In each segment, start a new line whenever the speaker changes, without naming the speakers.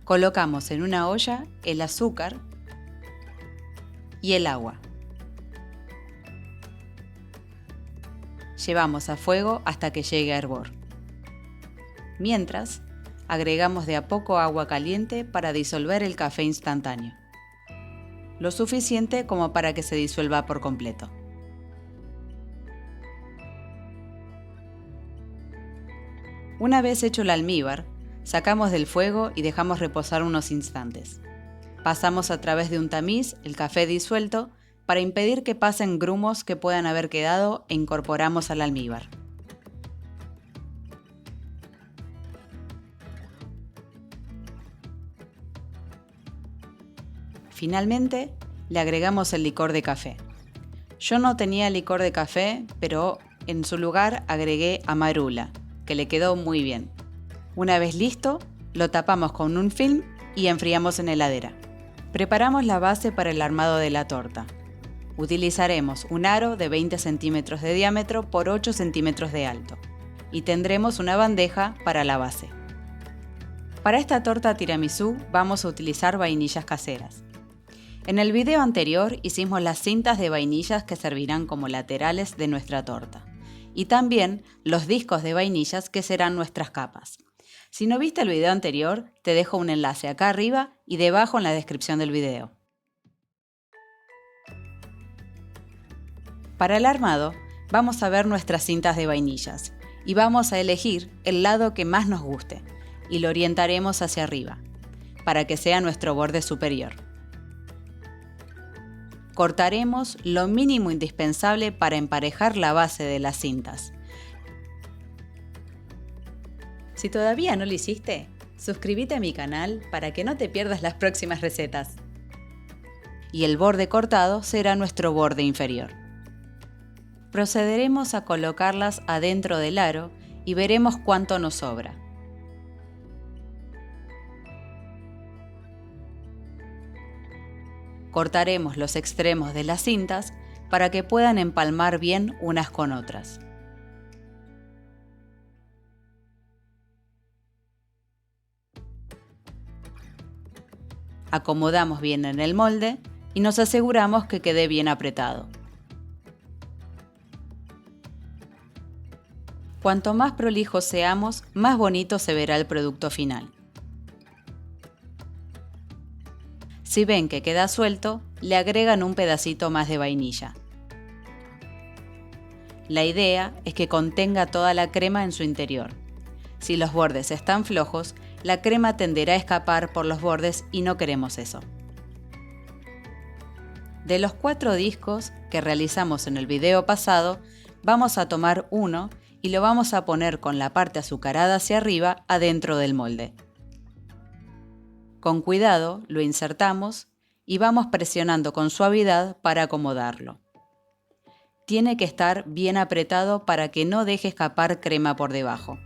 Colocamos en una olla el azúcar y el agua. Llevamos a fuego hasta que llegue a hervor. Mientras, agregamos de a poco agua caliente para disolver el café instantáneo, lo suficiente como para que se disuelva por completo. Una vez hecho el almíbar, sacamos del fuego y dejamos reposar unos instantes. Pasamos a través de un tamiz el café disuelto para impedir que pasen grumos que puedan haber quedado e incorporamos al almíbar. Finalmente, le agregamos el licor de café. Yo no tenía licor de café, pero en su lugar agregué amarula, que le quedó muy bien. Una vez listo, lo tapamos con un film y enfriamos en heladera. Preparamos la base para el armado de la torta. Utilizaremos un aro de 20 centímetros de diámetro por 8 centímetros de alto y tendremos una bandeja para la base. Para esta torta tiramisú vamos a utilizar vainillas caseras. En el video anterior hicimos las cintas de vainillas que servirán como laterales de nuestra torta y también los discos de vainillas que serán nuestras capas. Si no viste el video anterior, te dejo un enlace acá arriba y debajo en la descripción del video. Para el armado, vamos a ver nuestras cintas de vainillas y vamos a elegir el lado que más nos guste y lo orientaremos hacia arriba, para que sea nuestro borde superior. Cortaremos lo mínimo indispensable para emparejar la base de las cintas. Si todavía no lo hiciste, suscríbete a mi canal para que no te pierdas las próximas recetas. Y el borde cortado será nuestro borde inferior. Procederemos a colocarlas adentro del aro y veremos cuánto nos sobra. Cortaremos los extremos de las cintas para que puedan empalmar bien unas con otras. Acomodamos bien en el molde y nos aseguramos que quede bien apretado. Cuanto más prolijos seamos, más bonito se verá el producto final. Si ven que queda suelto, le agregan un pedacito más de vainilla. La idea es que contenga toda la crema en su interior. Si los bordes están flojos, la crema tenderá a escapar por los bordes y no queremos eso. De los 4 discos que realizamos en el video pasado, vamos a tomar uno y lo vamos a poner con la parte azucarada hacia arriba adentro del molde. Con cuidado lo insertamos y vamos presionando con suavidad para acomodarlo. Tiene que estar bien apretado para que no deje escapar crema por debajo.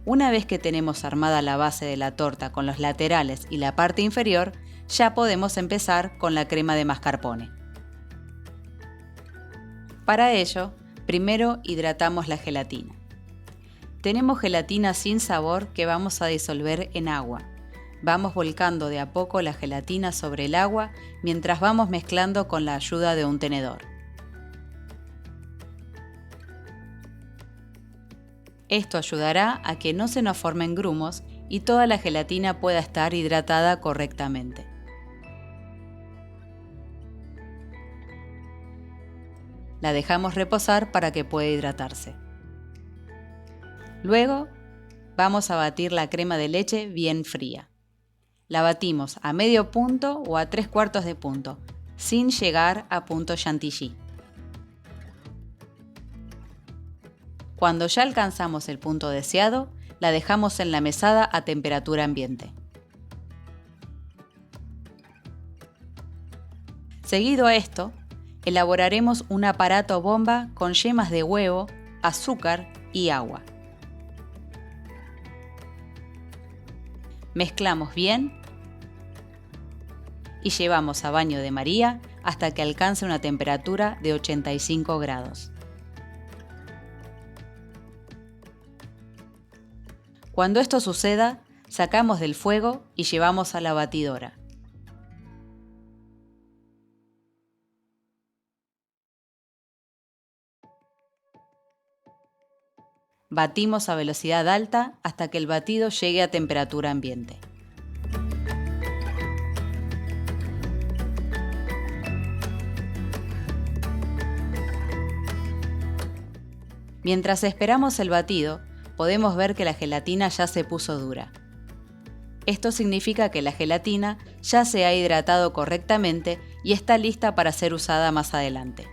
Una vez que tenemos armada la base de la torta con los laterales y la parte inferior, ya podemos empezar con la crema de mascarpone. Para ello, primero hidratamos la gelatina. Tenemos gelatina sin sabor que vamos a disolver en agua. Vamos volcando de a poco la gelatina sobre el agua mientras vamos mezclando con la ayuda de un tenedor. Esto ayudará a que no se nos formen grumos y toda la gelatina pueda estar hidratada correctamente. La dejamos reposar para que pueda hidratarse. Luego, vamos a batir la crema de leche bien fría. La batimos a medio punto o a 3/4 de punto, sin llegar a punto chantilly. Cuando ya alcanzamos el punto deseado, la dejamos en la mesada a temperatura ambiente. Seguido a esto, elaboraremos un aparato bomba con yemas de huevo, azúcar y agua. Mezclamos bien y llevamos a baño de María hasta que alcance una temperatura de 85 grados. Cuando esto suceda, sacamos del fuego y llevamos a la batidora. Batimos a velocidad alta hasta que el batido llegue a temperatura ambiente. Mientras esperamos el batido, podemos ver que la gelatina ya se puso dura. Esto significa que la gelatina ya se ha hidratado correctamente y está lista para ser usada más adelante.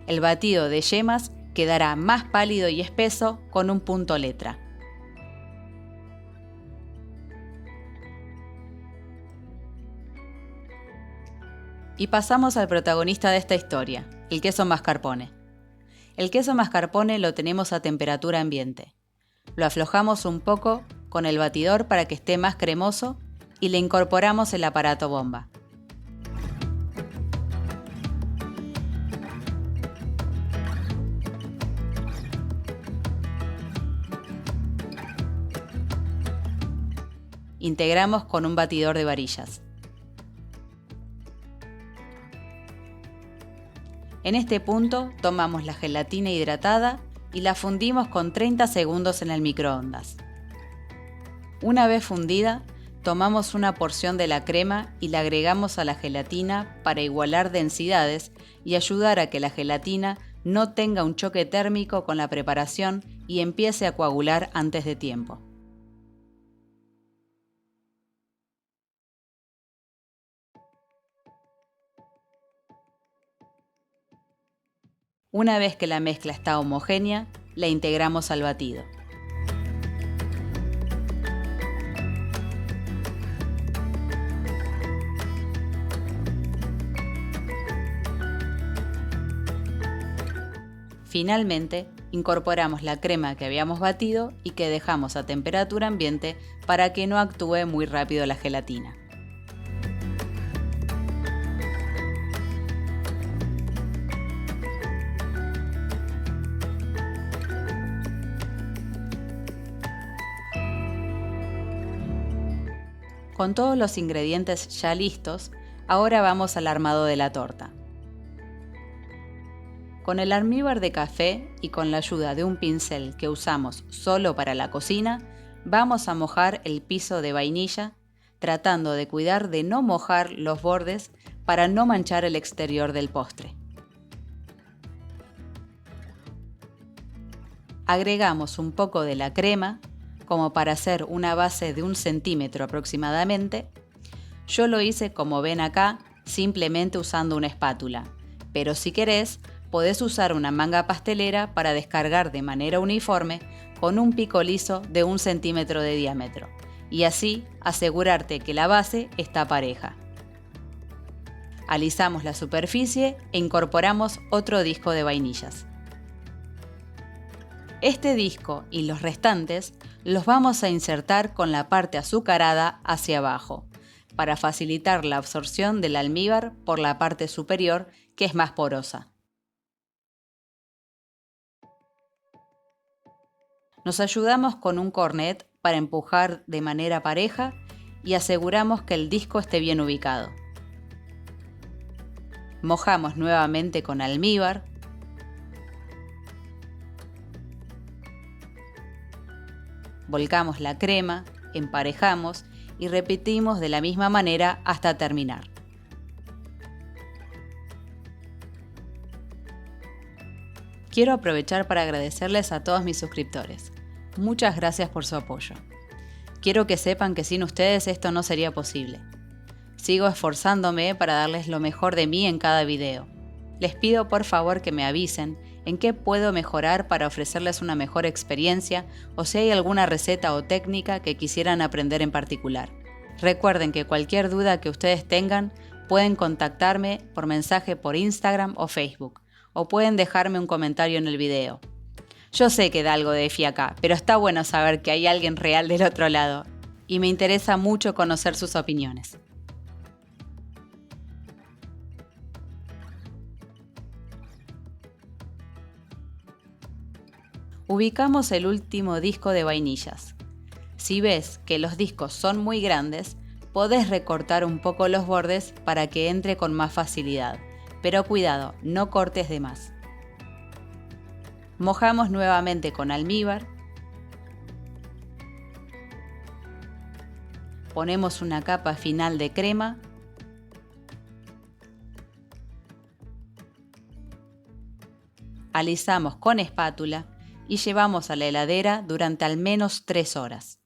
El batido de yemas quedará más pálido y espeso con un punto letra. Y pasamos al protagonista de esta historia, el queso mascarpone. El queso mascarpone lo tenemos a temperatura ambiente. Lo aflojamos un poco con el batidor para que esté más cremoso y le incorporamos el aparato bomba. Integramos con un batidor de varillas. En este punto tomamos la gelatina hidratada y la fundimos con 30 segundos en el microondas. Una vez fundida, tomamos una porción de la crema y la agregamos a la gelatina para igualar densidades y ayudar a que la gelatina no tenga un choque térmico con la preparación y empiece a coagular antes de tiempo. Una vez que la mezcla está homogénea, la integramos al batido. Finalmente, incorporamos la crema que habíamos batido y que dejamos a temperatura ambiente para que no actúe muy rápido la gelatina. Con todos los ingredientes ya listos, ahora vamos al armado de la torta. Con el almíbar de café y con la ayuda de un pincel que usamos solo para la cocina, vamos a mojar el piso de vainilla, tratando de cuidar de no mojar los bordes para no manchar el exterior del postre. Agregamos un poco de la crema, como para hacer una base de 1 centímetro aproximadamente. Yo lo hice como ven acá, simplemente usando una espátula, pero si querés, podés usar una manga pastelera para descargar de manera uniforme con un pico liso de 1 centímetro de diámetro, y así asegurarte que la base está pareja. Alisamos la superficie e incorporamos otro disco de vainillas. Este disco y los restantes los vamos a insertar con la parte azucarada hacia abajo, para facilitar la absorción del almíbar por la parte superior, que es más porosa. Nos ayudamos con un cornet para empujar de manera pareja y aseguramos que el disco esté bien ubicado. Mojamos nuevamente con almíbar. Volcamos la crema, emparejamos y repetimos de la misma manera hasta terminar. Quiero aprovechar para agradecerles a todos mis suscriptores. Muchas gracias por su apoyo. Quiero que sepan que sin ustedes esto no sería posible. Sigo esforzándome para darles lo mejor de mí en cada video. Les pido por favor que me avisen en qué puedo mejorar para ofrecerles una mejor experiencia o si hay alguna receta o técnica que quisieran aprender en particular. Recuerden que cualquier duda que ustedes tengan pueden contactarme por mensaje por Instagram o Facebook o pueden dejarme un comentario en el video. Yo sé que da algo de fiaca, pero está bueno saber que hay alguien real del otro lado. y me interesa mucho conocer sus opiniones. Ubicamos el último disco de vainillas. Si ves que los discos son muy grandes, podés recortar un poco los bordes para que entre con más facilidad, pero cuidado, no cortes de más. Mojamos nuevamente con almíbar. Ponemos una capa final de crema. Alisamos con espátula y llevamos a la heladera durante al menos 3 horas.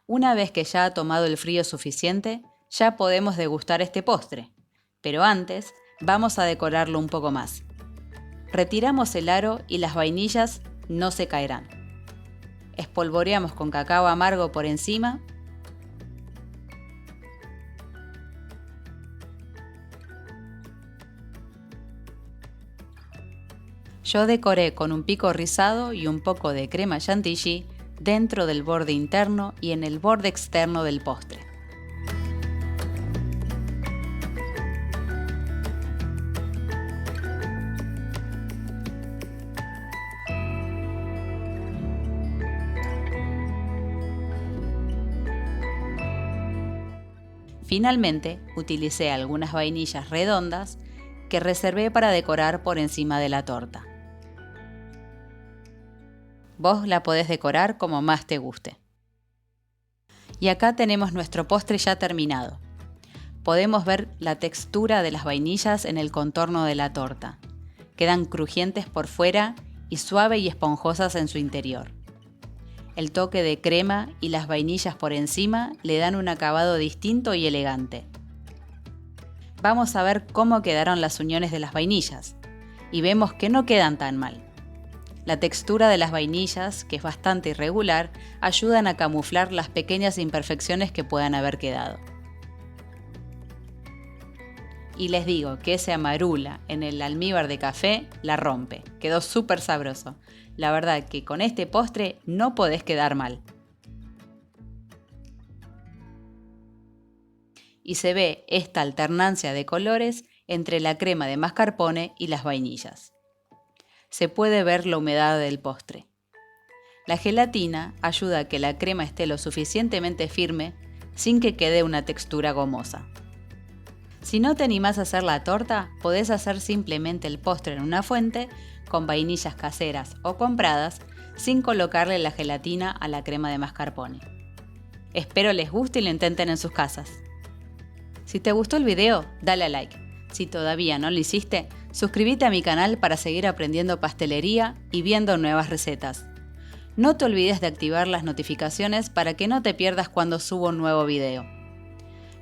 Una vez que ya ha tomado el frío suficiente, ya podemos degustar este postre. Pero antes, vamos a decorarlo un poco más. Retiramos el aro y las vainillas no se caerán. Espolvoreamos con cacao amargo por encima. Yo decoré con un pico rizado y un poco de crema chantilly dentro del borde interno y en el borde externo del postre. Finalmente, utilicé algunas vainillas redondas que reservé para decorar por encima de la torta. Vos la podés decorar como más te guste. Y acá tenemos nuestro postre ya terminado. Podemos ver la textura de las vainillas en el contorno de la torta. Quedan crujientes por fuera y suaves y esponjosas en su interior. El toque de crema y las vainillas por encima le dan un acabado distinto y elegante. Vamos a ver cómo quedaron las uniones de las vainillas. Y vemos que no quedan tan mal. La textura de las vainillas, que es bastante irregular, ayudan a camuflar las pequeñas imperfecciones que puedan haber quedado. Y les digo que ese amarula en el almíbar de café la rompe. Quedó súper sabroso. La verdad que con este postre no podés quedar mal. Y se ve esta alternancia de colores entre la crema de mascarpone y las vainillas. Se puede ver la humedad del postre. La gelatina ayuda a que la crema esté lo suficientemente firme sin que quede una textura gomosa. Si no te animás a hacer la torta, podés hacer simplemente el postre en una fuente con vainillas caseras o compradas sin colocarle la gelatina a la crema de mascarpone. Espero les guste y lo intenten en sus casas. Si te gustó el video, dale a like. Si todavía no lo hiciste, suscríbete a mi canal para seguir aprendiendo pastelería y viendo nuevas recetas. No te olvides de activar las notificaciones para que no te pierdas cuando subo un nuevo video.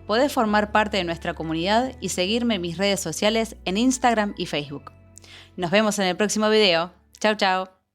Podés formar parte de nuestra comunidad y seguirme en mis redes sociales en Instagram y Facebook. Nos vemos en el próximo video. Chau, chau.